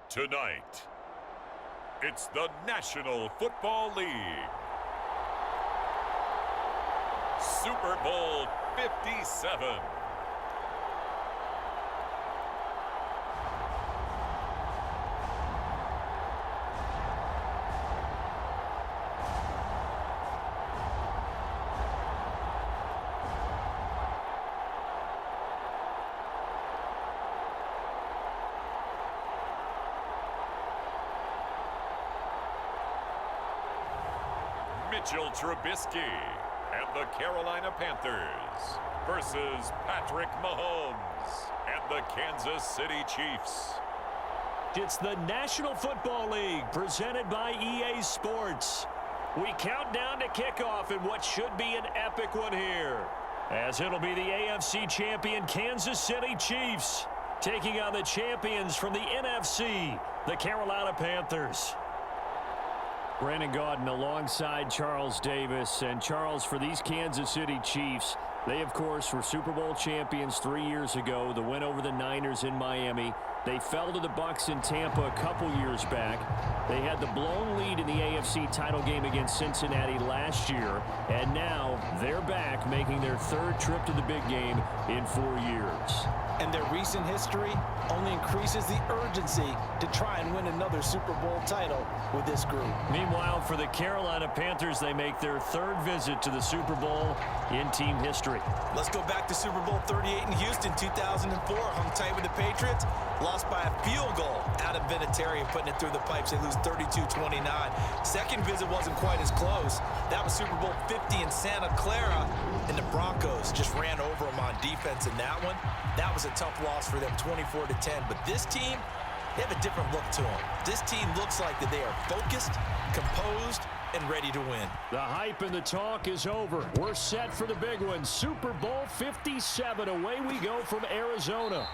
Tonight, it's the National Football League. Super Bowl 57. Mitchell Trubisky and the Carolina Panthers versus Patrick Mahomes and the Kansas City Chiefs. It's the National Football League presented by EA Sports. We count down to kickoff in what should be an epic one here, as it'll be the AFC champion Kansas City Chiefs taking on the champions from the NFC, the Carolina Panthers. Brandon Gaudin alongside Charles Davis. And Charles, for these Kansas City Chiefs, they, of course, were Super Bowl champions 3 years ago. The win over the Niners in Miami. They fell to the Bucs in Tampa a couple years back. They had the blown lead in the AFC title game against Cincinnati last year. And now they're back, making their third trip to the big game in 4 years. And their recent history only increases the urgency to try and win another Super Bowl title with this group. Meanwhile, for the Carolina Panthers, they make their third visit to the Super Bowl in team history. Let's go back to Super Bowl 38 in Houston, 2004. Hung tight with the Patriots. Lost by a field goal out of Vinatieri, putting it through the pipes. They lose 32-29. Second visit wasn't quite as close. That was Super Bowl 50 in Santa Clara, and the Broncos just ran over them on defense in that one. That was a tough loss for them, 24-10. But this team, they have a different look to them. This team looks like that they are focused, composed, and ready to win. The hype and the talk is over. We're set for the big one. Super Bowl 57. Away we go from Arizona.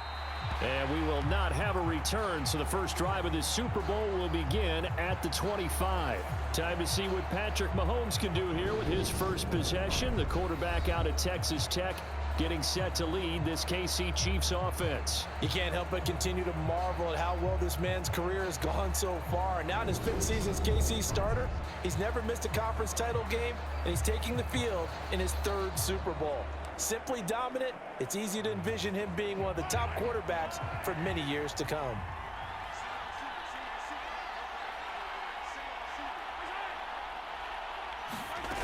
And we will not have a return, so the first drive of this Super Bowl will begin at the 25. Time to see what Patrick Mahomes can do here with his first possession. The quarterback out of Texas Tech getting set to lead this KC Chiefs offense. You can't help but continue to marvel at how well this man's career has gone so far. Now in his fifth season as KC starter, he's never missed a conference title game, and he's taking the field in his third Super Bowl. Simply dominant, it's easy to envision him being one of the top quarterbacks for many years to come.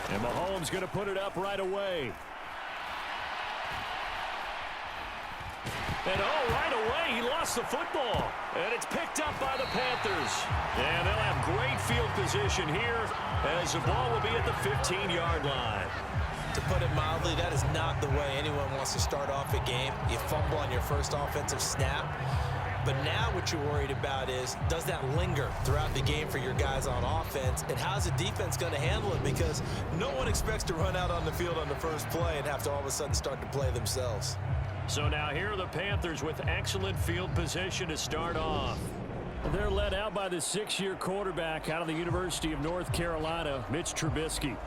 And Mahomes going to put it up right away. And right away, he lost the football. And it's picked up by the Panthers. And they'll have great field position here as the ball will be at the 15-yard line. To put it mildly, that is not the way anyone wants to start off a game. You fumble on your first offensive snap. But now what you're worried about is, does that linger throughout the game for your guys on offense? And how's the defense going to handle it? Because no one expects to run out on the field on the first play and have to all of a sudden start to play themselves. So now here are the Panthers with excellent field position to start off. They're led out by the 6-year quarterback out of the University of North Carolina, Mitch Trubisky.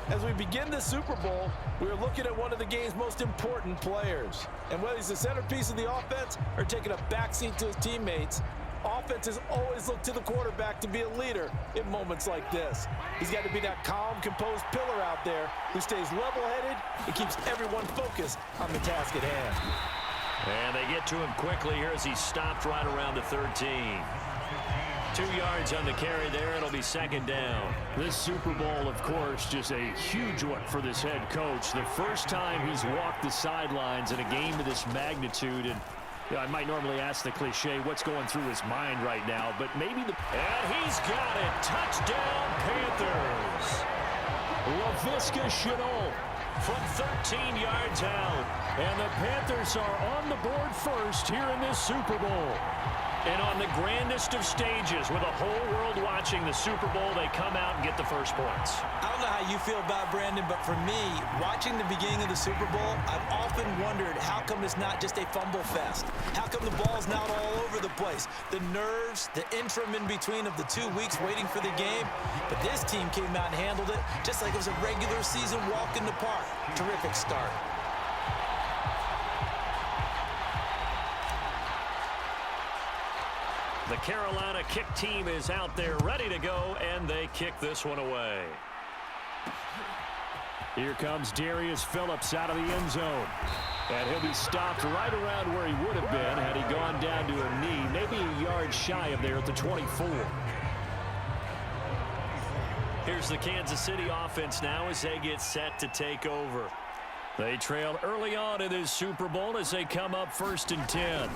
As we begin the Super Bowl, we're looking at one of the game's most important players. And whether he's the centerpiece of the offense or taking a backseat to his teammates, offenses always look to the quarterback to be a leader in moments like this. He's got to be that calm, composed pillar out there who stays level-headed and keeps everyone focused on the task at hand. And they get to him quickly here as he stopped right around the 13. 2 yards on the carry there. It'll be second down. This Super Bowl, of course, just a huge one for this head coach. The first time he's walked the sidelines in a game of this magnitude. And I might normally ask the cliche, what's going through his mind right now? But maybe the... And he's got it. Touchdown, Panthers. Laviska Shenault from 13 yards out. And the Panthers are on the board first here in this Super Bowl. And on the grandest of stages, with the whole world watching the Super Bowl, they come out and get the first points. I don't know how you feel about Brandon, but for me, watching the beginning of the Super Bowl, I've often wondered how come it's not just a fumble fest? How come the ball's not all over the place? The nerves, the interim in between of the 2 weeks waiting for the game. But this team came out and handled it just like it was a regular season walk in the park. Terrific start. The Carolina kick team is out there ready to go, and they kick this one away. Here comes Darius Phillips out of the end zone. And he'll be stopped right around where he would have been had he gone down to a knee, maybe a yard shy of there at the 24. Here's the Kansas City offense now as they get set to take over. They trailed early on in this Super Bowl as they come up 1st and 10.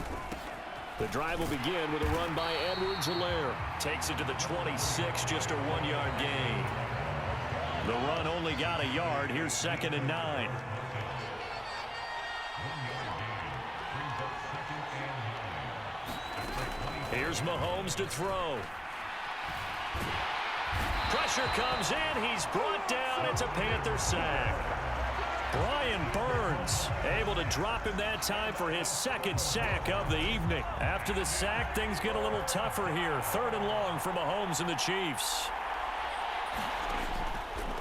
The drive will begin with a run by Edwards-Helaire. Takes it to the 26, just a 1-yard gain. The run only got a yard. Here's 2nd and 9. Here's Mahomes to throw. Pressure comes in. He's brought down. It's a Panther sack. Brian Burns able to drop him that time for his 2nd sack of the evening. After the sack, things get a little tougher here. 3rd and long for Mahomes and the Chiefs.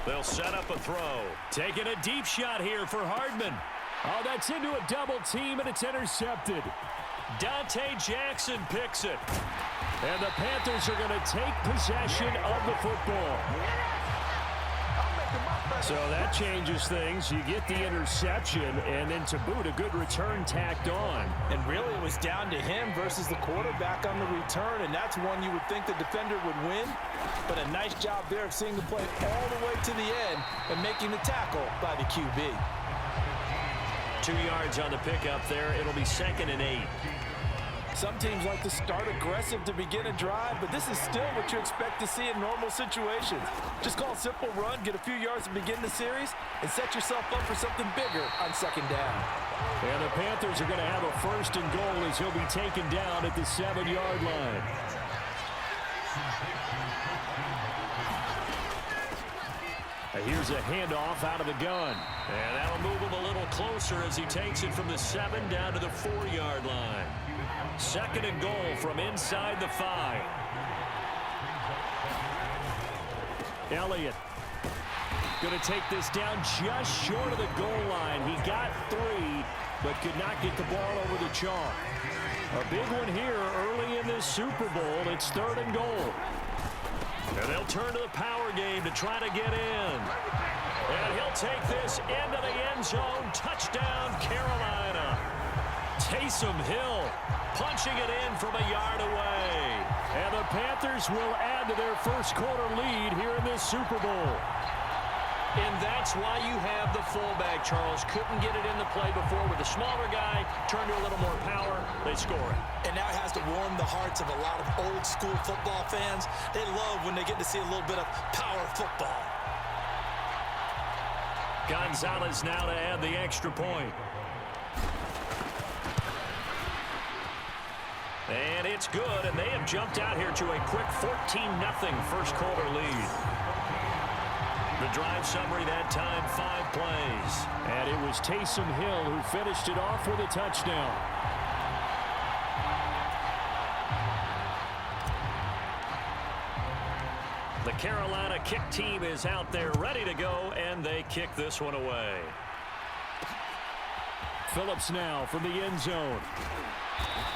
They'll set up a throw. Taking a deep shot here for Hardman. Oh, that's into a double team, and it's intercepted. Dante Jackson picks it. And the Panthers are going to take possession of the football. So that changes things. You get the interception, and then to boot, a good return tacked on. And really, it was down to him versus the quarterback on the return, and that's one you would think the defender would win. But a nice job there of seeing the play all the way to the end and making the tackle by the QB. 2 yards on the pickup there. It'll be 2nd and 8. Some teams like to start aggressive to begin a drive, but this is still what you expect to see in normal situations. Just call a simple run, get a few yards to begin the series, and set yourself up for something bigger on 2nd down. And the Panthers are going to have a 1st and goal as he'll be taken down at the 7-yard line. Here's a handoff out of the gun. And that'll move him a little closer as he takes it from the 7 down to the 4-yard line. 2nd and goal from inside the 5. Elliott going to take this down just short of the goal line. He got 3, but could not get the ball over the chalk. A big one here early in this Super Bowl. It's 3rd and goal. And they'll turn to the power game to try to get in. And he'll take this into the end zone. Touchdown, Carolina. Taysom Hill punching it in from a yard away. And the Panthers will add to their first quarter lead here in this Super Bowl. And that's why you have the fullback, Charles. Couldn't get it in the play before with a smaller guy. Turn to a little more power. They score it. And now it has to warm the hearts of a lot of old school football fans. They love when they get to see a little bit of power football. Gonzalez now to add the extra point. And it's good, and they have jumped out here to a quick 14-0 first quarter lead. The drive summary that time, 5 plays. And it was Taysom Hill who finished it off with a touchdown. The Carolina kick team is out there ready to go, and they kick this one away. Phillips now from the end zone.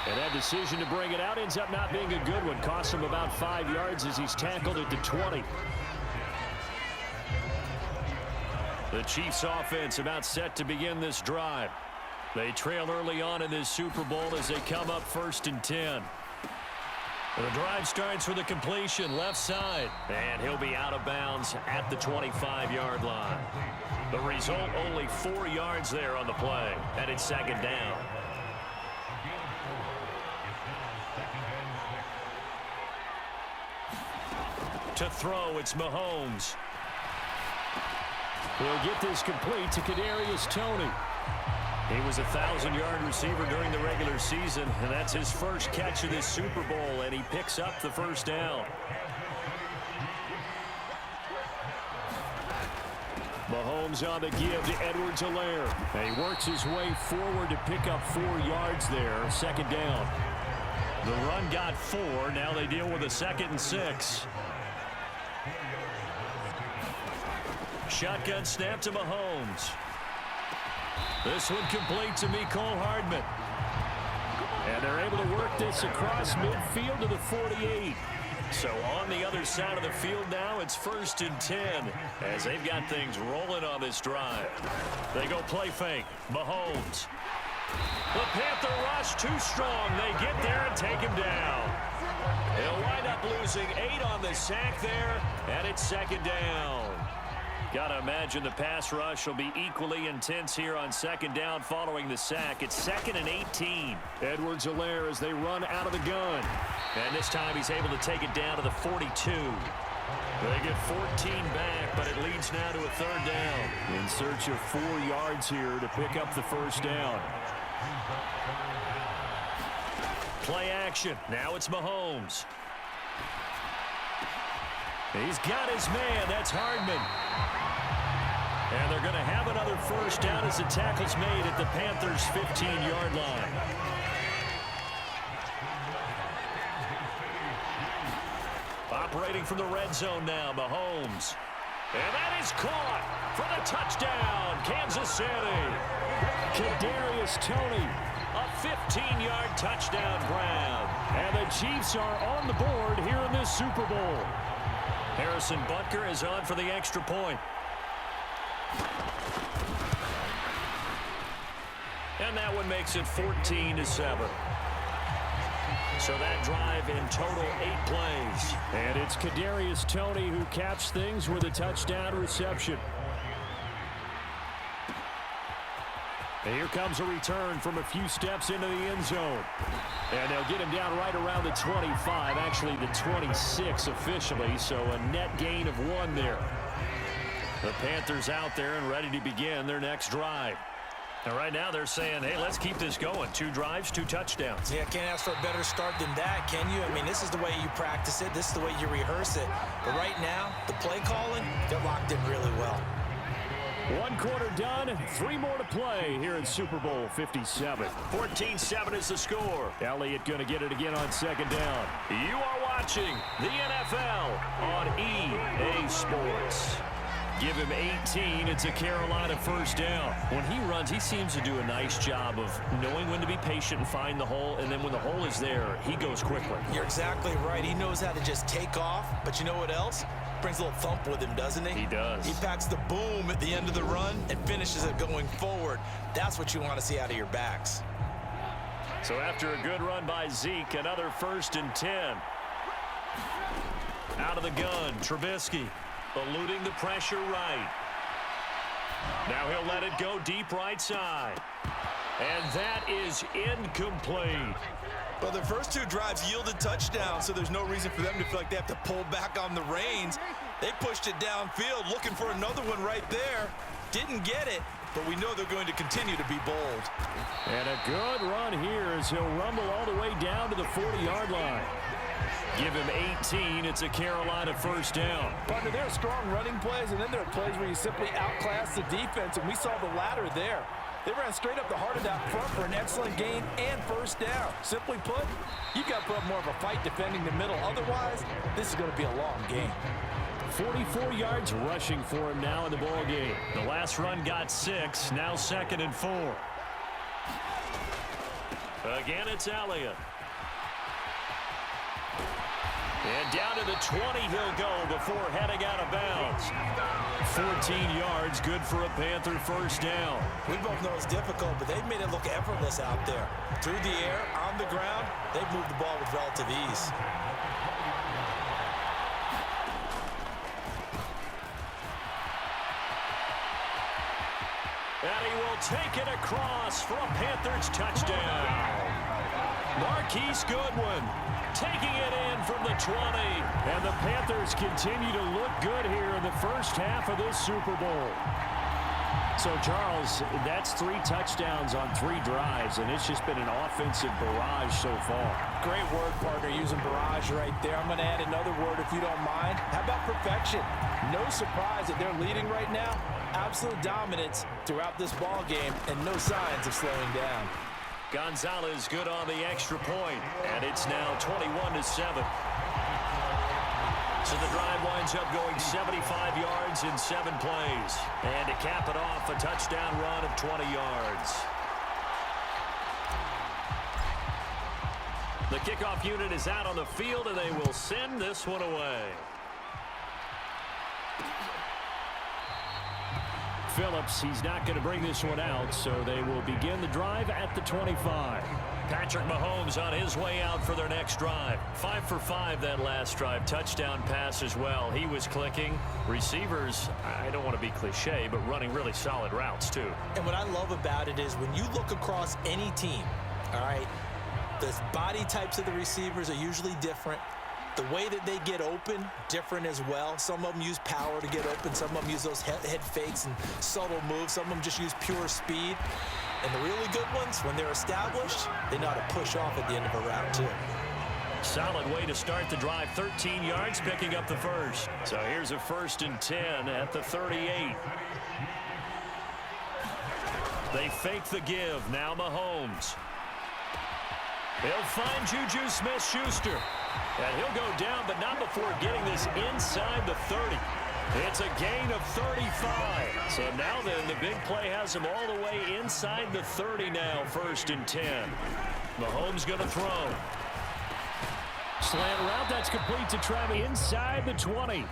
And that decision to bring it out ends up not being a good one. Costs him about 5 yards as he's tackled at the 20. The Chiefs offense about set to begin this drive. They trail early on in this Super Bowl as they come up 1st and 10. The drive starts with a completion left side. And he'll be out of bounds at the 25-yard line. The result, only 4 yards there on the play. And it's 2nd down. To throw, it's Mahomes. He'll get this complete to Kadarius Toney. He was a 1,000-yard receiver during the regular season, and that's his first catch of this Super Bowl, and he picks up the 1st down. Mahomes on the give to Edwards-Helaire. And he works his way forward to pick up 4 yards there, 2nd down. The run got 4. Now they deal with a 2nd and 6. Shotgun snap to Mahomes. This one complete to Mecole Hardman. And they're able to work this across midfield to the 48. So on the other side of the field now, it's 1st and 10 as they've got things rolling on this drive. They go play fake. Mahomes. The Panther rush too strong. They get there and take him down. They'll wind up losing 8 on the sack there, and it's 2nd down. Got to imagine the pass rush will be equally intense here on 2nd down following the sack. It's 2nd and 18. Edwards-Helaire as they run out of the gun. And this time he's able to take it down to the 42. They get 14 back, but it leads now to a 3rd down. In search of 4 yards here to pick up the 1st down. Play action. Now it's Mahomes. He's got his man. That's Hardman. And they're going to have another 1st down as the tackle's made at the Panthers' 15-yard line. Operating from the red zone now, Mahomes. And that is caught for the touchdown, Kansas City. Kadarius Toney, a 15-yard touchdown grab. And the Chiefs are on the board here in this Super Bowl. Harrison Butker is on for the extra point. And that one makes it 14-7. So that drive in total 8 plays. And it's Kadarius Toney who caps things with a touchdown reception. And here comes a return from a few steps into the end zone. And they'll get him down right around the 25, actually the 26 officially, so a net gain of 1 there. The Panthers out there and ready to begin their next drive. And right now they're saying, hey, let's keep this going. 2 drives, 2 touchdowns. Yeah, can't ask for a better start than that, can you? I mean, this is the way you practice it. This is the way you rehearse it. But right now, the play calling, they're locked in really well. 1 quarter done, 3 more to play here in Super Bowl 57. 14-7 is the score. Elliott going to get it again on 2nd down. You are watching the NFL on EA Sports. Give him 18. It's a Carolina 1st down. When he runs, he seems to do a nice job of knowing when to be patient and find the hole, and then when the hole is there, he goes quickly. You're exactly right. He knows how to just take off, but you know what else? Brings a little thump with him, doesn't he? He does. He packs the boom at the end of the run and finishes it going forward. That's what you want to see out of your backs. So after a good run by Zeke, another 1st and 10. Out of the gun, Trubisky. Eluding the pressure right. Now he'll let it go deep right side. And that is incomplete. Well, their first 2 drives yielded touchdowns, so there's no reason for them to feel like they have to pull back on the reins. They pushed it downfield, looking for another one right there. Didn't get it, but we know they're going to continue to be bold. And a good run here as he'll rumble all the way down to the 40-yard line. Give him 18. It's a Carolina 1st down. Partner, there are strong running plays, and then there are plays where you simply outclass the defense, and we saw the latter there. They ran straight up the heart of that front for an excellent gain and 1st down. Simply put, you've got to put up more of a fight defending the middle. Otherwise, this is going to be a long game. 44 yards rushing for him now in the ball game. The last run got 6. Now 2nd and 4. Again, it's Elliott. And down to the 20 he'll go before heading out of bounds. 14 yards, good for a Panther 1st down. We both know it's difficult, but they've made it look effortless out there. Through the air, on the ground, they've moved the ball with relative ease. And he will take it across for a Panthers touchdown. Marquise Goodwin taking it in from the 20. And the Panthers continue to look good here in the first half of this Super Bowl. So, Charles, that's 3 touchdowns on 3 drives, and it's just been an offensive barrage so far. Great word, partner, using barrage right there. I'm going to add another word if you don't mind. How about perfection? No surprise that they're leading right now. Absolute dominance throughout this ball game and no signs of slowing down. Gonzalez good on the extra point, and it's now 21-7. So the drive winds up going 75 yards in 7 plays. And to cap it off, a touchdown run of 20 yards. The kickoff unit is out on the field, and they will send this one away. Phillips, he's not going to bring this one out, so they will begin the drive at the 25. Patrick Mahomes on his way out for their next drive. 5 for 5 that last drive. Touchdown pass as well. He was clicking. Receivers, I don't want to be cliche, but running really solid routes too. And what I love about it is when you look across any team, all right, the body types of the receivers are usually different. The way that they get open, different as well. Some of them use power to get open. Some of them use those head fakes and subtle moves. Some of them just use pure speed. And the really good ones, when they're established, they know how to push off at the end of a route, too. Solid way to start the drive. 13 yards, picking up the first. So here's a 1st and 10 at the 38. They fake the give. Now Mahomes. He'll find Juju Smith-Schuster. And he'll go down, but not before getting this inside the 30. It's a gain of 35. So now then, the big play has him all the way inside the 30 now, 1st and 10. Mahomes going to throw. Slant route, that's complete to Travis inside the 20.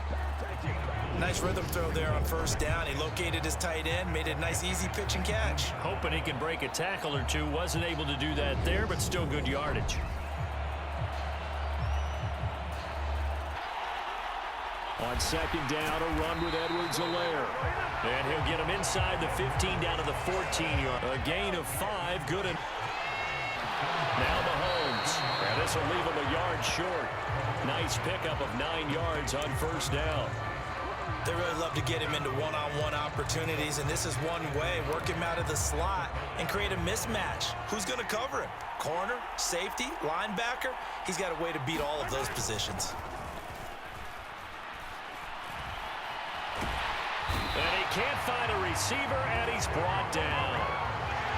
Nice rhythm throw there on 1st down. He located his tight end, made it a nice easy pitch and catch. Hoping he can break a tackle or two. Wasn't able to do that there, but still good yardage. On 2nd down, a run with Edwards-Helaire. And he'll get him inside the 15 down to the 14-yard. A gain of 5. Good. Now Mahomes. And this will leave him a yard short. Nice pickup of 9 yards on 1st down. They really love to get him into one-on-one opportunities, and this is one way. Work him out of the slot and create a mismatch. Who's going to cover him? Corner, safety, linebacker? He's got a way to beat all of those positions. And he can't find a receiver, and he's brought down.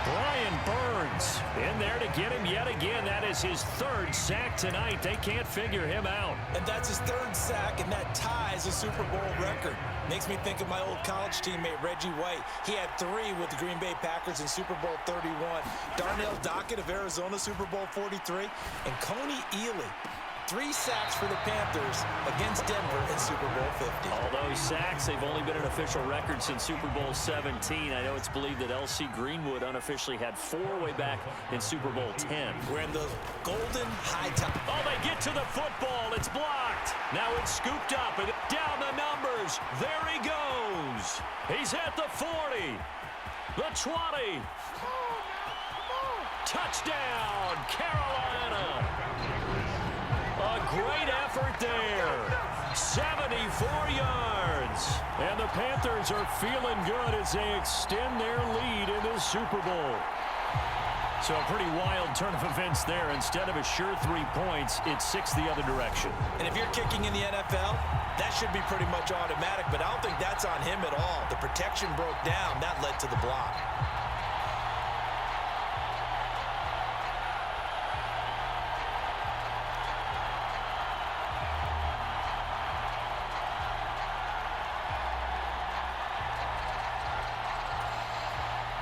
Brian Burns in there to get him yet again. That is his 3rd sack tonight. They can't figure him out. And that's his 3rd sack, and that ties a Super Bowl record. Makes me think of my old college teammate, Reggie White. He had 3 with the Green Bay Packers in Super Bowl 31. Darnell Dockett of Arizona, Super Bowl 43. And Coney Ealy, 3 sacks for the Panthers against Denver in Super Bowl 50. All those sacks, they've only been an official record since Super Bowl 17. I know it's believed that L.C. Greenwood unofficially had 4 way back in Super Bowl 10. We're in the golden high top. Oh, they get to the football. It's blocked. Now it's scooped up and down the numbers. There he goes. He's at the 40, the 20. Touchdown, Carolina. A great effort there. 74 yards. And the Panthers are feeling good as they extend their lead in the Super Bowl. So a pretty wild turn of events there. Instead of a sure 3 points, it's 6 the other direction. And if you're kicking in the NFL, that should be pretty much automatic, but I don't think that's on him at all. The protection broke down. That led to the block.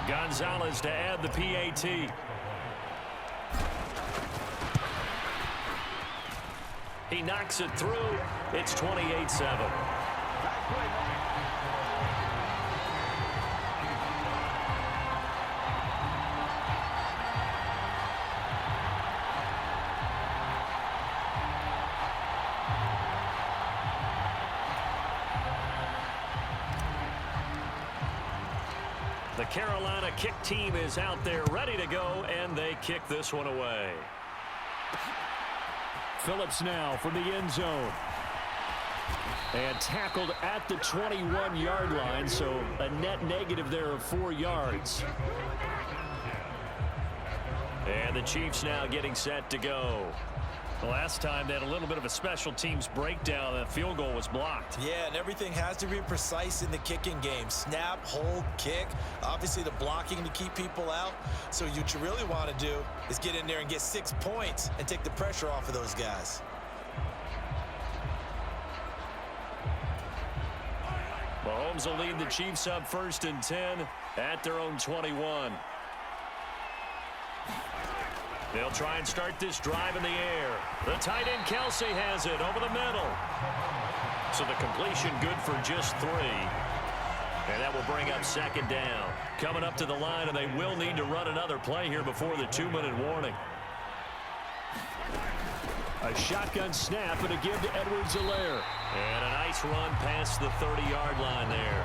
Gonzalez to add the PAT. He knocks it through. It's 28-7. The Carolina kick team is out there ready to go, and they kick this one away. Phillips now from the end zone. And tackled at the 21-yard line, so a net negative there of 4 yards. And the Chiefs now getting set to go. The last time they had a little bit of a special teams breakdown. That field goal was blocked. Yeah, and everything has to be precise in the kicking game. Snap, hold, kick. Obviously the blocking to keep people out. So what you really want to do is get in there and get 6 points and take the pressure off of those guys. Mahomes will lead the Chiefs up 1st and 10 at their own 21. They'll try and start this drive in the air. The tight end Kelsey has it over the middle. So the completion good for just 3. And that will bring up second down. Coming up to the line, and they will need to run another play here before the 2-minute warning. A shotgun snap and a give to Edwards-Helaire. And a nice run past the 30-yard line there.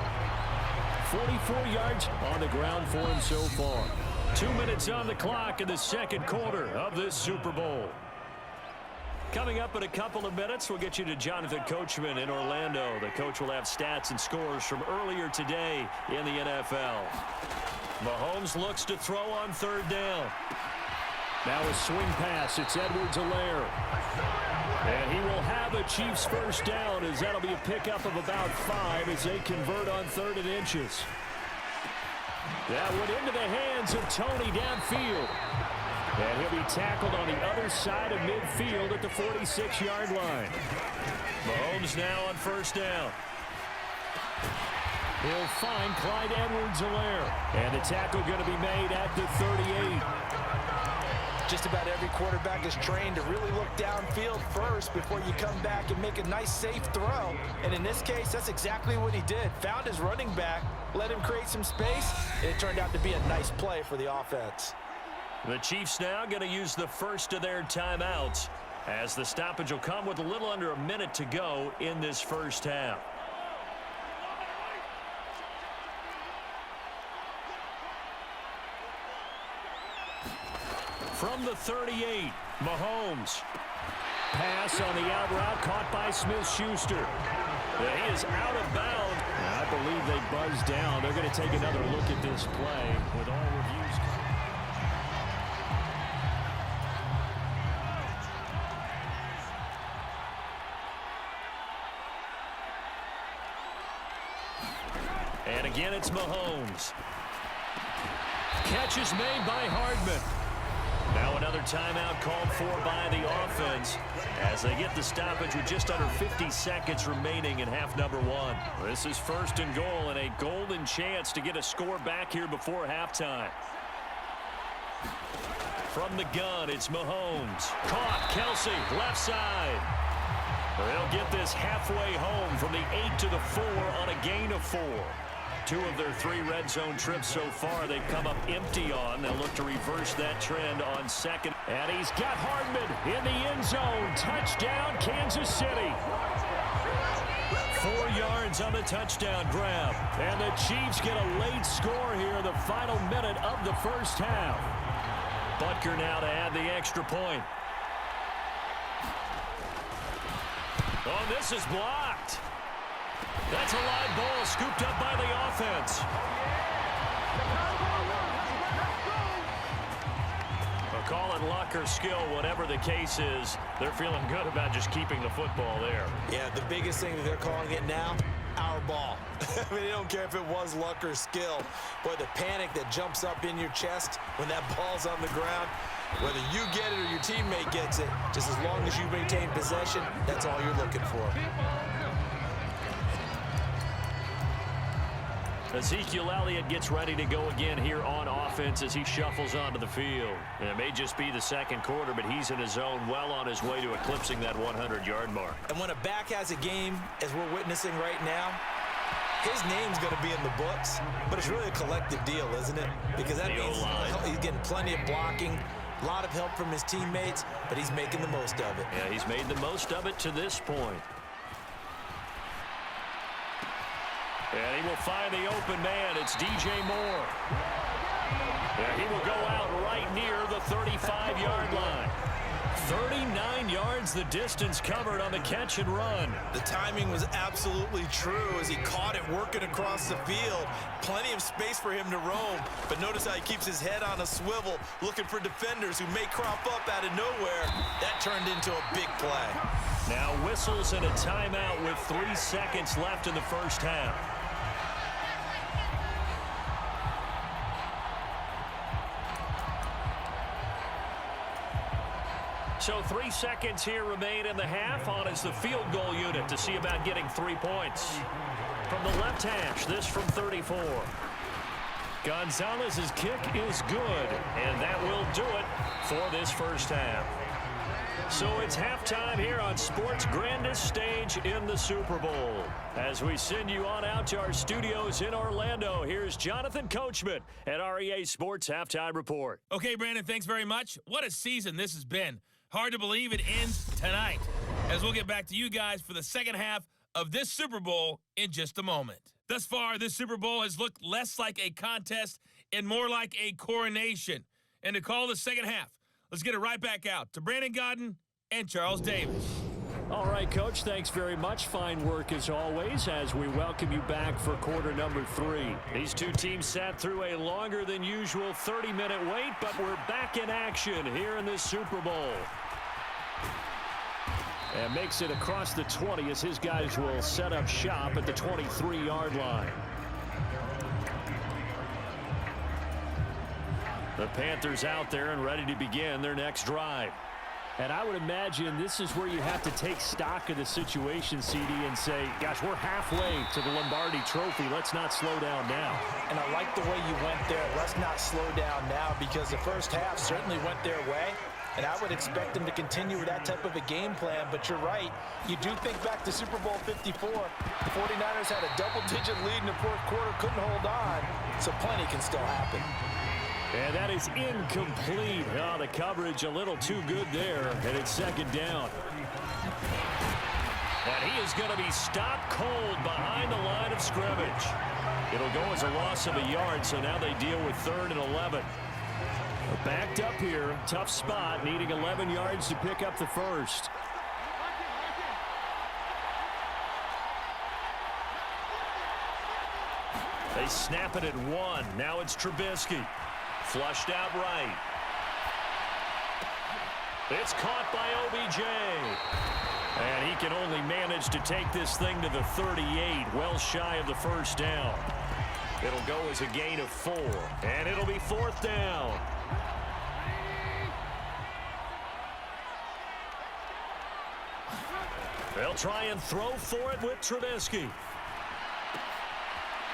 44 yards on the ground for him so far. 2 minutes on the clock in the second quarter of this Super Bowl. Coming up in a couple of minutes, we'll get you to Jonathan Coachman in Orlando. The coach will have stats and scores from earlier today in the NFL. Mahomes looks to throw on third down. Now a swing pass. It's Edwards-Helaire. And he will have a Chiefs first down, as that'll be a pickup of about 5 as they convert on 3rd and inches. That went into the hands of Tony downfield. And he'll be tackled on the other side of midfield at the 46-yard line. Mahomes now on first down. He'll find Clyde Edwards-Helaire. And the tackle going to be made at the 38. Just about every quarterback is trained to really look downfield first before you come back and make a nice, safe throw. And in this case, that's exactly what he did. Found his running back, let him create some space, and it turned out to be a nice play for the offense. The Chiefs now going to use the first of their timeouts, as the stoppage will come with a little under a minute to go in this first half. From the 38, Mahomes. Pass on the out route caught by Smith-Schuster. He is out of bounds. I believe they buzzed down. They're going to take another look at this play with all reviews. And again, it's Mahomes. Catch is made by Hardman. Now another timeout called for by the offense as they get the stoppage with just under 50 seconds remaining in half number 1. This is 1st and goal and a golden chance to get a score back here before halftime. From the gun, it's Mahomes. Caught, Kelsey, left side. They'll get this halfway home from the 8 to the 4 on a gain of 4. 2 of their 3 red zone trips so far they've come up empty on. They'll look to reverse that trend on second. And he's got Hardman in the end zone. Touchdown, Kansas City. 4 yards on the touchdown grab. And the Chiefs get a late score here in the final minute of the first half. Butker now to add the extra point. Oh, this is blocked. That's a live ball scooped up by the offense. Call it luck or skill, whatever the case is, they're feeling good about just keeping the football there. Yeah, the biggest thing that they're calling it now, our ball. I mean, they don't care if it was luck or skill. Boy, the panic that jumps up in your chest when that ball's on the ground, whether you get it or your teammate gets it, just as long as you maintain possession, that's all you're looking for. Ezekiel Elliott gets ready to go again here on offense as he shuffles onto the field. And it may just be the second quarter, but he's in his zone, well on his way to eclipsing that 100-yard mark. And when a back has a game, as we're witnessing right now, his name's going to be in the books, but it's really a collective deal, isn't it? Because that means he's getting plenty of blocking, a lot of help from his teammates, but he's making the most of it. Yeah, he's made the most of it to this point. And he will find the open man. It's DJ Moore. And he will go out right near the 35-yard line. 39 yards the distance covered on the catch and run. The timing was absolutely true as he caught it working across the field. Plenty of space for him to roam. But notice how he keeps his head on a swivel looking for defenders who may crop up out of nowhere. That turned into a big play. Now whistles and a timeout with 3 seconds left in the first half. So 3 seconds here remain in the half. On is the field goal unit to see about getting 3 points. From the left hash, this from 34. Gonzalez's kick is good, and that will do it for this first half. So it's halftime here on sports' grandest stage in the Super Bowl. As we send you on out to our studios in Orlando, here's Jonathan Coachman at REA Sports Halftime Report. Okay, Brandon, thanks very much. What a season this has been. Hard to believe it ends tonight, as we'll get back to you guys for the second half of this Super Bowl in just a moment. Thus far, this Super Bowl has looked less like a contest and more like a coronation. And to call the second half, let's get it right back out to Brandon Godden and Charles Davis. All right, Coach, thanks very much. Fine work as always as we welcome you back for quarter number 3. These two teams sat through a longer than usual 30-minute wait, but we're back in action here in this Super Bowl. And makes it across the 20 as his guys will set up shop at the 23-yard line. The Panthers out there and ready to begin their next drive. And I would imagine this is where you have to take stock of the situation, CD, and say, gosh, we're halfway to the Lombardi Trophy. Let's not slow down now. And I like the way you went there. Let's not slow down now, because the first half certainly went their way. And I would expect them to continue with that type of a game plan. But you're right. You do think back to Super Bowl 54. The 49ers had a double-digit lead in the fourth quarter, couldn't hold on. So plenty can still happen. And that is incomplete. Oh, the coverage a little too good there. And it's second down. And he is going to be stopped cold behind the line of scrimmage. It'll go as a loss of a yard, so now they deal with 3rd and 11. Backed up here, tough spot, needing 11 yards to pick up the first. They snap it at 1. Now it's Trubisky. Flushed out right. It's caught by OBJ. And he can only manage to take this thing to the 38, well shy of the first down. It'll go as a gain of 4, and it'll be 4th down. They'll try and throw for it with Trubisky.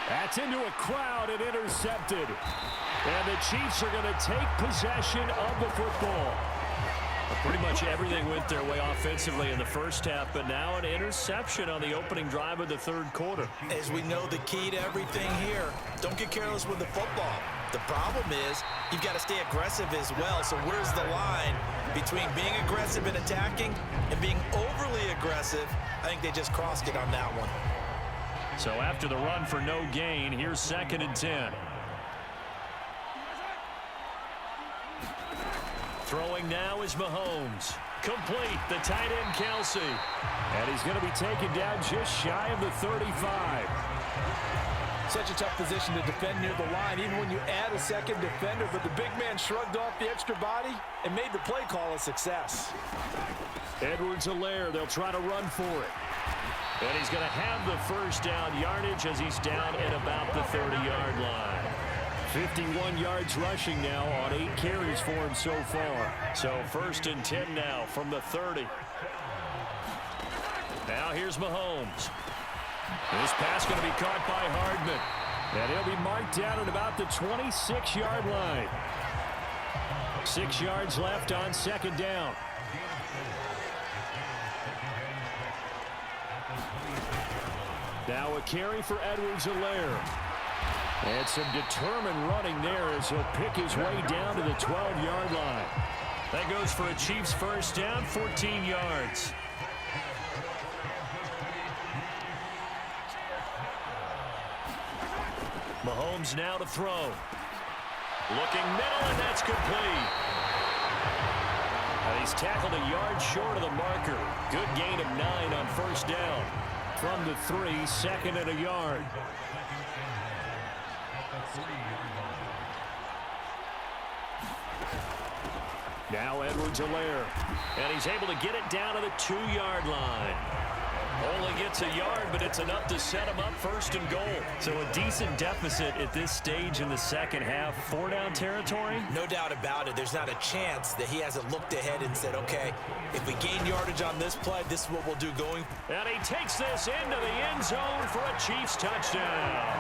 That's into a crowd and intercepted. And the Chiefs are going to take possession of the football. Pretty much everything went their way offensively in the first half, but now an interception on the opening drive of the third quarter. As we know, the key to everything here, don't get careless with the football. The problem is you've got to stay aggressive as well. So where's the line between being aggressive and attacking and being overly aggressive? I think they just crossed it on that one. So after the run for no gain, here's 2nd and 10. Throwing now is Mahomes. Complete, the tight end Kelsey. And he's going to be taken down just shy of the 35. Such a tough position to defend near the line, even when you add a second defender. But the big man shrugged off the extra body and made the play call a success. Edwards-Helaire, they'll try to run for it. And he's going to have the first down yardage as he's down at about the 30-yard line. 51 yards rushing now on 8 carries for him so far. So 1st and 10 now from the 30. Now here's Mahomes. This pass going to be caught by Hardman. And he'll be marked down at about the 26-yard line. 6 yards left on 2nd down. Now a carry for Edwards-Helaire. And some determined running there as he'll pick his way down to the 12-yard line. That goes for a Chiefs first down, 14 yards. Mahomes now to throw. Looking middle, and that's complete. And he's tackled a yard short of the marker. Good gain of 9 on first down. From the 3, 2nd and a yard. Now Edwards-Helaire. And he's able to get it down to the 2-yard line. Only gets a yard, but it's enough to set him up 1st and goal. So a decent deficit at this stage in the second half. 4-down territory? No doubt about it. There's not a chance that he hasn't looked ahead and said, okay, if we gain yardage on this play, this is what we'll do going. And he takes this into the end zone for a Chiefs touchdown.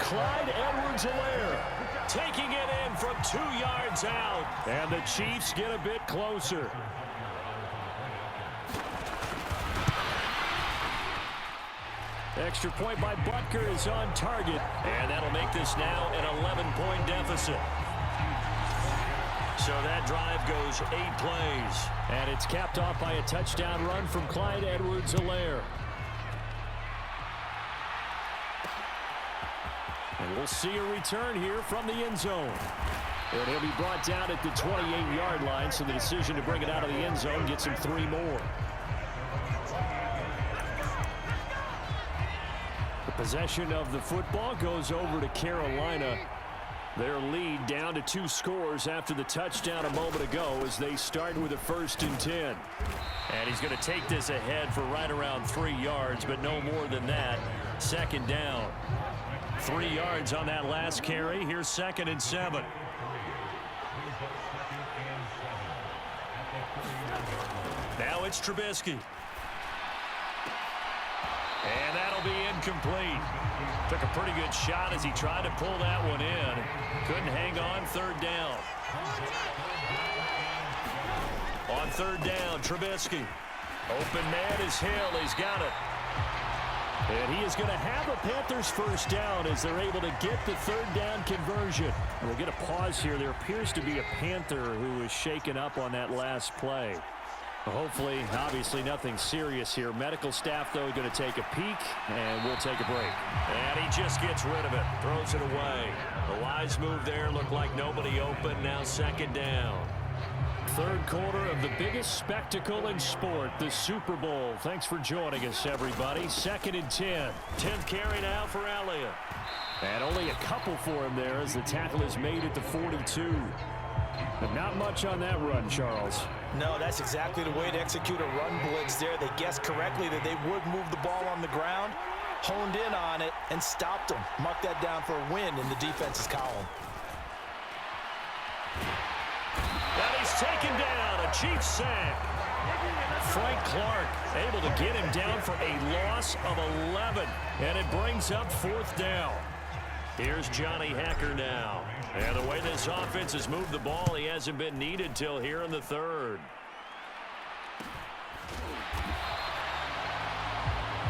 Clyde Edwards-Helaire taking it in from 2 yards out. And the Chiefs get a bit closer. Extra point by Butker is on target. And that'll make this now an 11-point deficit. So that drive goes 8 plays. And it's capped off by a touchdown run from Clyde Edwards-Helaire. And we'll see a return here from the end zone. And he'll be brought down at the 28-yard line, so the decision to bring it out of the end zone gets him 3 more. The possession of the football goes over to Carolina. Their lead down to 2 scores after the touchdown a moment ago as they start with a 1st and 10. And he's going to take this ahead for right around 3 yards, but no more than that. 2nd down. 3 yards on that last carry. Here's 2nd and 7. Now it's Trubisky. And that'll be incomplete. Took a pretty good shot as he tried to pull that one in. Couldn't hang on. 3rd down. On 3rd down, Trubisky. Open man is Hill. He's got it. And he is going to have a Panthers 1st down as they're able to get the 3rd down conversion. We'll get a pause here. There appears to be a Panther who was shaken up on that last play. Hopefully, obviously, nothing serious here. Medical staff, though, going to take a peek, and we'll take a break. And he just gets rid of it, throws it away. The wise move there, looked like nobody open. Now 2nd down. 3rd quarter of the biggest spectacle in sport, the Super Bowl. Thanks for joining us, everybody. 2nd and 10. 10th carry now for Elliott. And only a couple for him there as the tackle is made at the 42. But not much on that run, Charles. No, that's exactly the way to execute a run blitz there. They guessed correctly that they would move the ball on the ground, honed in on it, and stopped them. Mark that down for a win in the defense's column. And he's taken down, a Chiefs sack. Frank Clark able to get him down for a loss of 11. And it brings up 4th down. Here's Johnny Hekker now. And the way this offense has moved the ball, he hasn't been needed till here in the 3rd.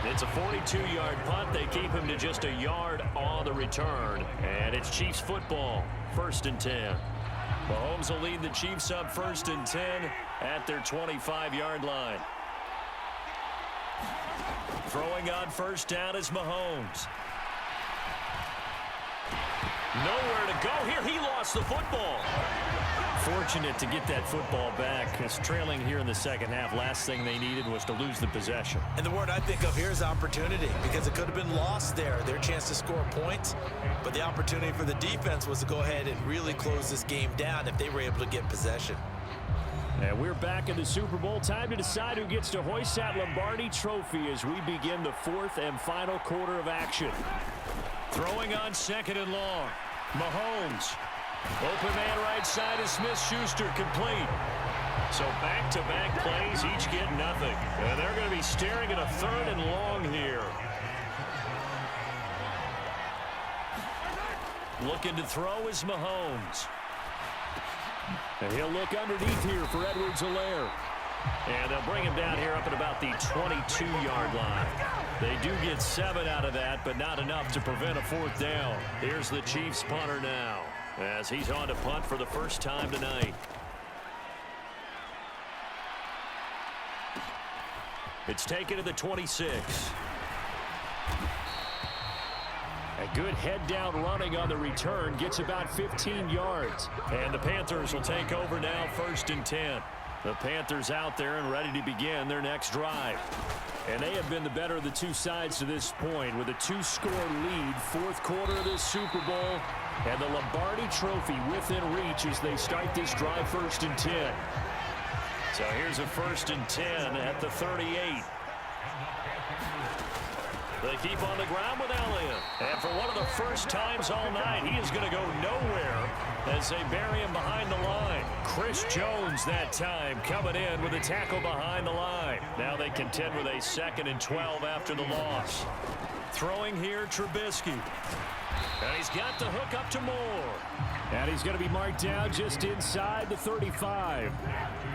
It's a 42-yard punt. They keep him to just a yard on the return. And it's Chiefs football, 1st and 10. Mahomes will lead the Chiefs up 1st and 10 at their 25-yard line. Throwing on 1st down is Mahomes. Nowhere to go here. He lost the football. Fortunate to get that football back. It's trailing here in the 2nd half. Last thing they needed was to lose the possession. And the word I think of here is opportunity, because it could have been lost there. Their chance to score points. But the opportunity for the defense was to go ahead and really close this game down if they were able to get possession. And we're back in the Super Bowl. Time to decide who gets to hoist that Lombardi trophy as we begin the 4th and final quarter of action. Throwing on 2nd and long. Mahomes. Open man right side is Smith-Schuster, complete. So back-to-back plays, each get nothing. And they're going to be staring at a 3rd and long here. Looking to throw is Mahomes. And he'll look underneath here for Edwards-Helaire. And they'll bring him down here up at about the 22-yard line. They do get 7 out of that, but not enough to prevent a 4th down. Here's the Chiefs punter now, as he's on to punt for the first time tonight. It's taken to the 26. A good head-down running on the return gets about 15 yards. And the Panthers will take over now, 1st and 10. The Panthers out there and ready to begin their next drive. And they have been the better of the two sides to this point with a 2-score lead, 4th quarter of this Super Bowl, and the Lombardi trophy within reach as they start this drive 1st and 10. So here's a 1st and 10 at the 38. They keep on the ground with Elliott. And for one of the first times all night, he is going to go nowhere as they bury him behind the line. Chris Jones that time coming in with a tackle behind the line. Now they contend with a 2nd and 12 after the loss. Throwing here, Trubisky. And he's got the hook up to Moore. And he's going to be marked down just inside the 35.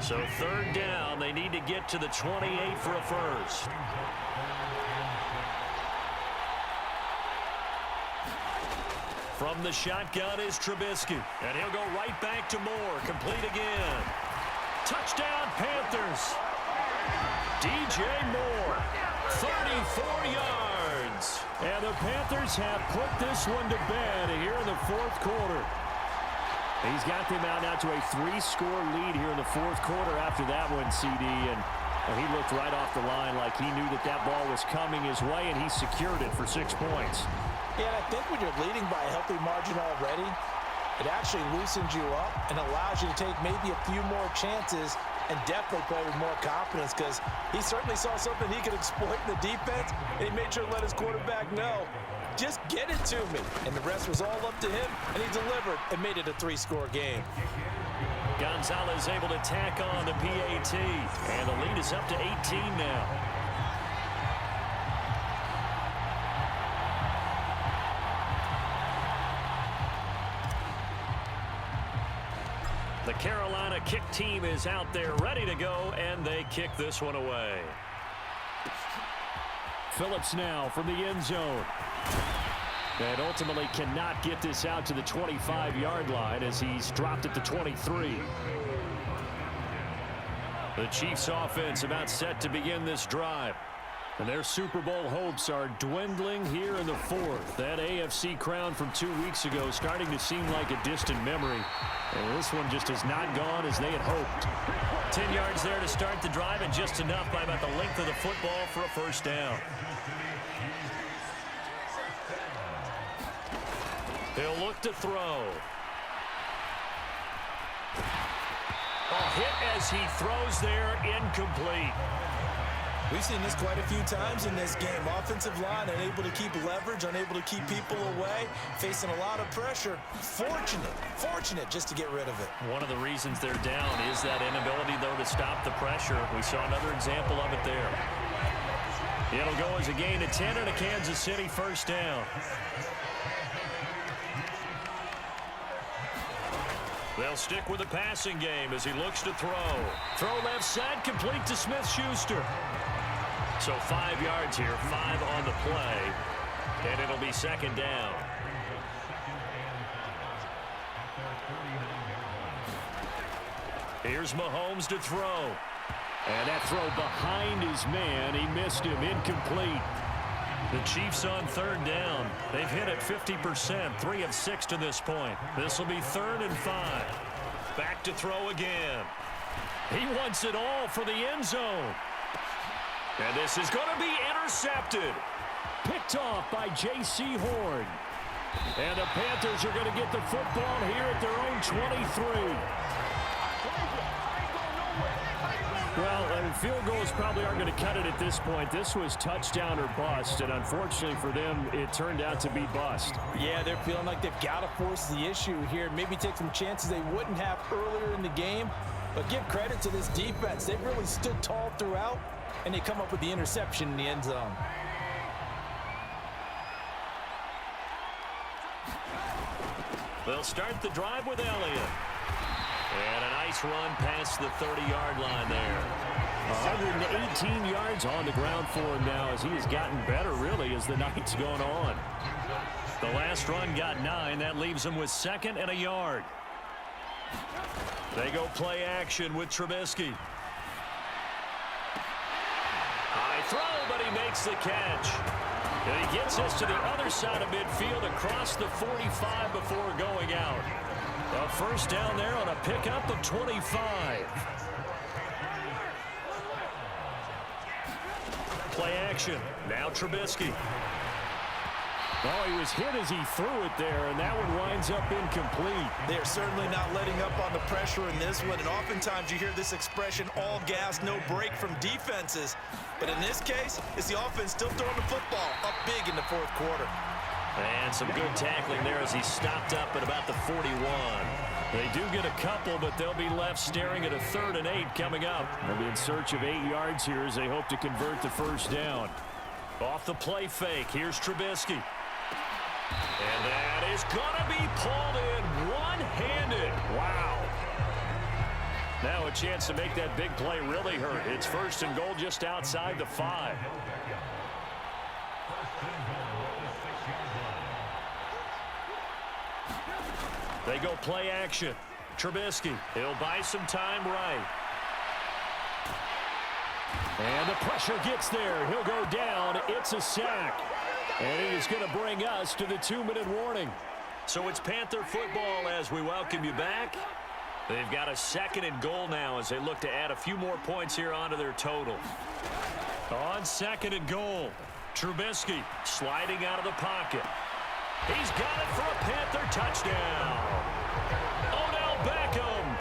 So third down, they need to get to the 28 for a first. From the shotgun is Trubisky. And he'll go right back to Moore. Complete again. Touchdown, Panthers. DJ Moore, 34 yards. And the Panthers have put this one to bed here in the fourth quarter. He's got them out now to a 3-score lead here in the fourth quarter after that one, CD. And he looked right off the line like he knew that that ball was coming his way, and he secured it for 6 points. Yeah, and I think when you're leading by a healthy margin already, it actually loosens you up and allows you to take maybe a few more chances and definitely play with more confidence, because he certainly saw something he could exploit in the defense, and he made sure to let his quarterback know, just get it to me. And the rest was all up to him, and he delivered and made it a 3-score game. Gonzalez able to tack on the PAT, and the lead is up to 18 now. The Carolina kick team is out there ready to go, and they kick this one away. Phillips now from the end zone. And ultimately cannot get this out to the 25-yard line as he's dropped at the 23. The Chiefs offense about set to begin this drive. And their Super Bowl hopes are dwindling here in the fourth. That AFC crown from 2 weeks ago starting to seem like a distant memory. And this one just has not gone as they had hoped. 10 yards there to start the drive, and just enough by about the length of the football for a first down. He'll look to throw. A hit as he throws there, incomplete. We've seen this quite a few times in this game. Offensive line unable to keep leverage, unable to keep people away, facing a lot of pressure. Fortunate just to get rid of it. One of the reasons they're down is that inability, though, to stop the pressure. We saw another example of it there. It'll go as a gain of 10 and a Kansas City first down. They'll stick with the passing game as he looks to throw. Throw left side, complete to Smith-Schuster. So 5 yards here, 5 on the play, and it'll be second down. Here's Mahomes to throw. And that throw behind his man, he missed him, incomplete. The Chiefs on third down. They've hit it 50%, 3 of 6 to this point. This will be 3rd and 5. Back to throw again. He wants it all for the end zone. And this is going to be intercepted. Picked off by J.C. Horn. And the Panthers are going to get the football here at their own 23. Well, field goals probably aren't going to cut it at this point. This was touchdown or bust, and unfortunately for them, it turned out to be bust. Yeah, they're feeling like they've got to force the issue here, maybe take some chances they wouldn't have earlier in the game. But give credit to this defense. They've really stood tall throughout, and they come up with the interception in the end zone. They'll start the drive with Elliott. And a nice run past the 30-yard line there. 118 yards on the ground for him now as he has gotten better, really, as the night's gone on. The last run got 9. That leaves him with 2nd and a yard. They go play action with Trubisky. High throw, but he makes the catch. And he gets us to the other side of midfield across the 45 before going out. A first down there on a pickup of 25. Play action. Now Trubisky. Oh, he was hit as he threw it there, and that one winds up incomplete. They're certainly not letting up on the pressure in this one, and oftentimes you hear this expression, all gas, no break from defenses. But in this case, it's the offense still throwing the football up big in the fourth quarter. And some good tackling there as he stopped up at about the 41. They do get a couple, but they'll be left staring at a 3rd and 8 coming up. They'll be in search of 8 yards here as they hope to convert the first down. Off the play fake, here's Trubisky. And that is going to be pulled in one-handed. Wow. Now a chance to make that big play really hurt. It's 1st and goal just outside the 5. They go play action. Trubisky, he'll buy some time right. And the pressure gets there. He'll go down. It's a sack. And it is going to bring us to the 2-minute warning. So it's Panther football as we welcome you back. They've got a 2nd and goal now as they look to add a few more points here onto their total. On 2nd and goal, Trubisky sliding out of the pocket. He's got it for a Panther touchdown. Odell Beckham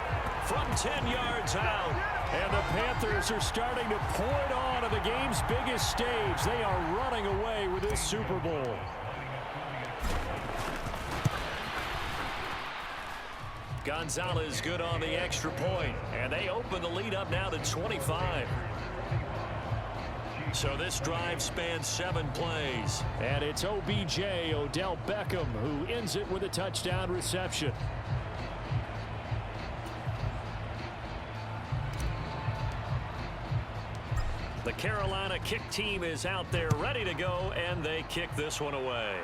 from 10 yards out. And the Panthers are starting to pour it on the game's biggest stage. They are running away with this Super Bowl. Gonzalez good on the extra point. And they open the lead up now to 25. So this drive spans 7 plays. And it's OBJ, Odell Beckham, who ends it with a touchdown reception. The Carolina kick team is out there ready to go, and they kick this one away.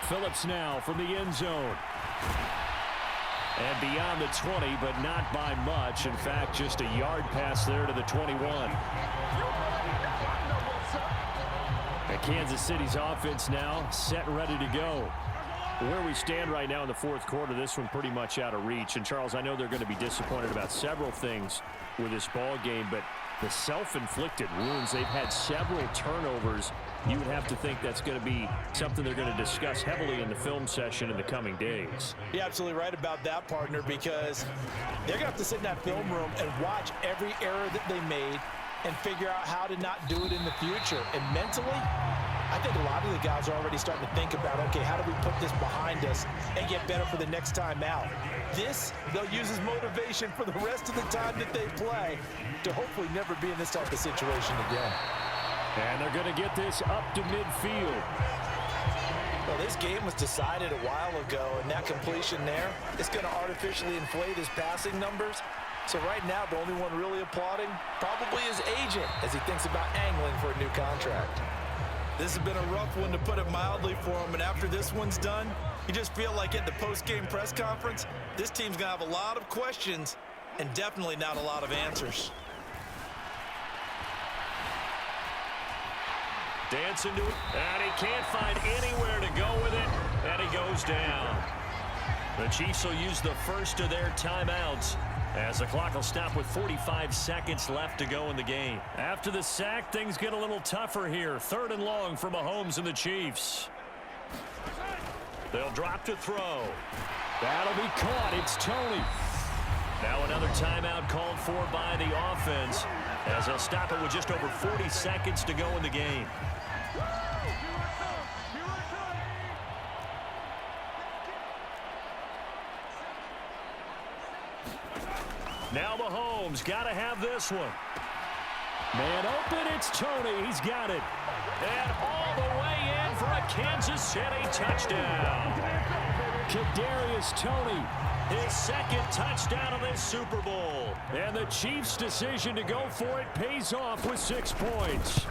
Phillips now from the end zone. And beyond the 20, but not by much. In fact, just a yard pass there to the 21. And Kansas City's offense now set and ready to go. Where we stand right now in the 4th quarter, this one pretty much out of reach. And, Charles, I know they're going to be disappointed about several things with this ball game, but the self-inflicted wounds, they've had several turnovers. You would have to think that's going to be something they're going to discuss heavily in the film session in the coming days. You're absolutely right about that, partner, because they're going to have to sit in that film room and watch every error that they made and figure out how to not do it in the future. And mentally, I think a lot of the guys are already starting to think about, okay, how do we put this behind us and get better for the next time out? This, they'll use as motivation for the rest of the time that they play to hopefully never be in this type of situation again. And they're going to get this up to midfield. Well, this game was decided a while ago, and that completion there is going to artificially inflate his passing numbers. So right now, the only one really applauding probably his agent as he thinks about angling for a new contract. This has been a rough one, to put it mildly, for him. And after this one's done, you just feel like at the post-game press conference, this team's going to have a lot of questions and definitely not a lot of answers. Dancing to it, and he can't find anywhere to go with it, and he goes down. The Chiefs will use the first of their timeouts as the clock will stop with 45 seconds left to go in the game. After the sack, things get a little tougher here. 3rd and long for Mahomes and the Chiefs. They'll drop to throw. That'll be caught. It's Tony. Now another timeout called for by the offense as they'll stop it with just over 40 seconds to go in the game. Now Mahomes got to have this one. Man open, it's Tony. He's got it. And all the way in for a Kansas City touchdown. Kadarius Toney, his 2nd touchdown of this Super Bowl. And the Chiefs' decision to go for it pays off with 6 points.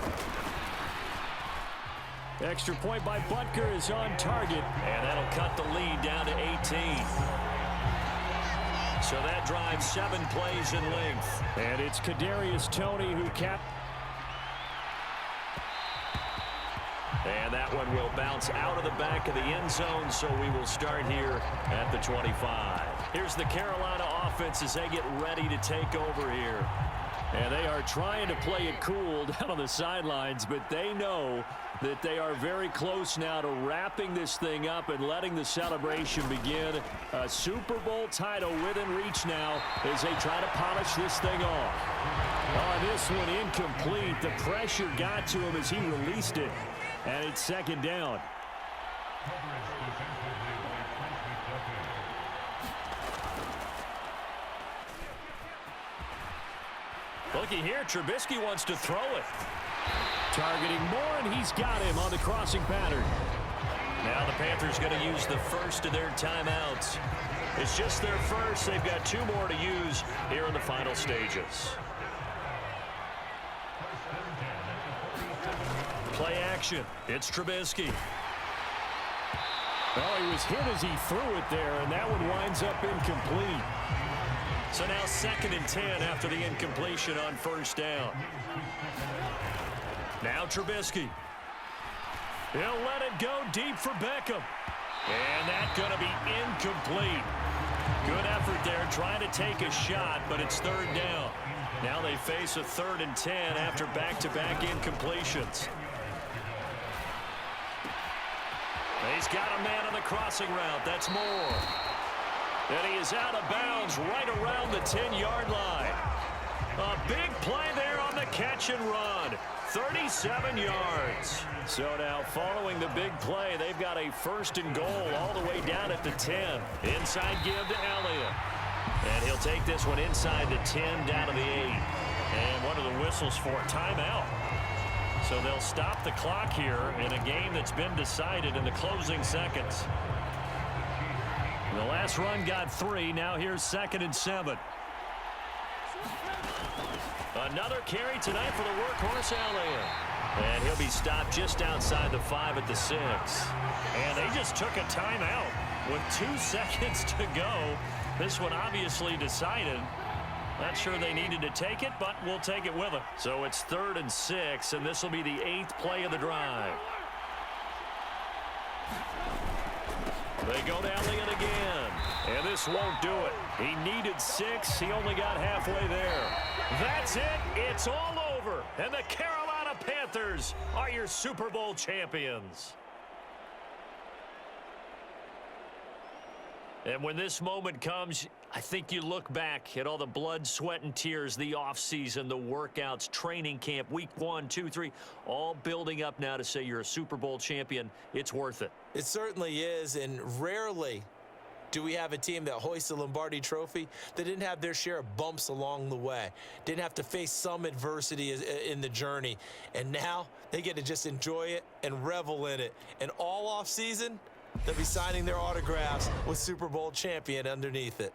Extra point by Butker is on target, and that'll cut the lead down to 18. So that drives 7 plays in length. And it's Kadarius Toney who capped. And that one will bounce out of the back of the end zone, so we will start here at the 25. Here's the Carolina offense as they get ready to take over here. And they are trying to play it cool down on the sidelines, but they know that they are very close now to wrapping this thing up and letting the celebration begin. A Super Bowl title within reach now as they try to polish this thing off. Oh, this one incomplete. The pressure got to him as he released it, and it's 2nd down. Looky here, Trubisky wants to throw it. Targeting Moore, and he's got him on the crossing pattern. Now the Panthers going to use the first of their timeouts. It's just their first. They've got 2 more to use here in the final stages. Play action. It's Trubisky. Oh, he was hit as he threw it there, and that one winds up incomplete. So now 2nd and 10 after the incompletion on first down. Now Trubisky. He'll let it go deep for Beckham. And that's going to be incomplete. Good effort there trying to take a shot, but it's 3rd down. Now they face a 3rd and 10 after back-to-back incompletions. He's got a man on the crossing route. That's Moore. And he is out of bounds right around the 10-yard line. A big play there on the catch and run. 37 yards. So now following the big play, they've got a 1st and goal all the way down at the 10. Inside give to Elliott. And he'll take this one inside the 10 down to the 8. And one of the whistles for a timeout. So they'll stop the clock here in a game that's been decided in the closing seconds. The last run got 3. Now here's 2nd and 7. Another carry tonight for the workhorse Elliott. And he'll be stopped just outside the 5 at the 6. And they just took a timeout with 2 seconds to go. This one obviously decided. Not sure they needed to take it, but we'll take it with them. So it's 3rd and 6, and this will be the 8th play of the drive. They go to Elliott again, and this won't do it. He needed 6. He only got halfway there. That's it. It's all over, and the Carolina Panthers are your Super Bowl champions. And when this moment comes, I think you look back at all the blood, sweat, and tears, the offseason, the workouts, training camp, week 1, 2, 3, all building up now to say you're a Super Bowl champion. It's worth it. It certainly is, and rarely do we have a team that hoists a Lombardi trophy that didn't have their share of bumps along the way, didn't have to face some adversity in the journey, and now they get to just enjoy it and revel in it. And all offseason, they'll be signing their autographs with Super Bowl champion underneath it.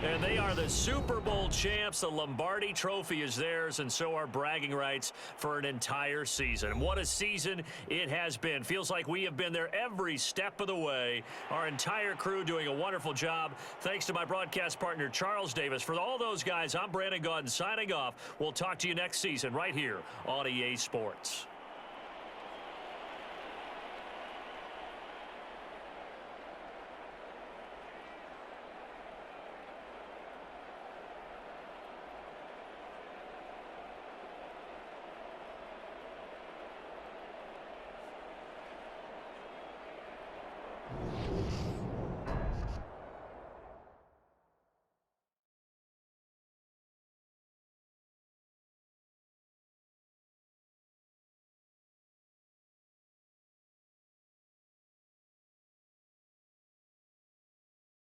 And they are the Super Bowl champs. The Lombardi Trophy is theirs, and so are bragging rights for an entire season. What a season it has been. Feels like we have been there every step of the way. Our entire crew doing a wonderful job. Thanks to my broadcast partner, Charles Davis. For all those guys, I'm Brandon Gaudin signing off. We'll talk to you next season right here on EA Sports.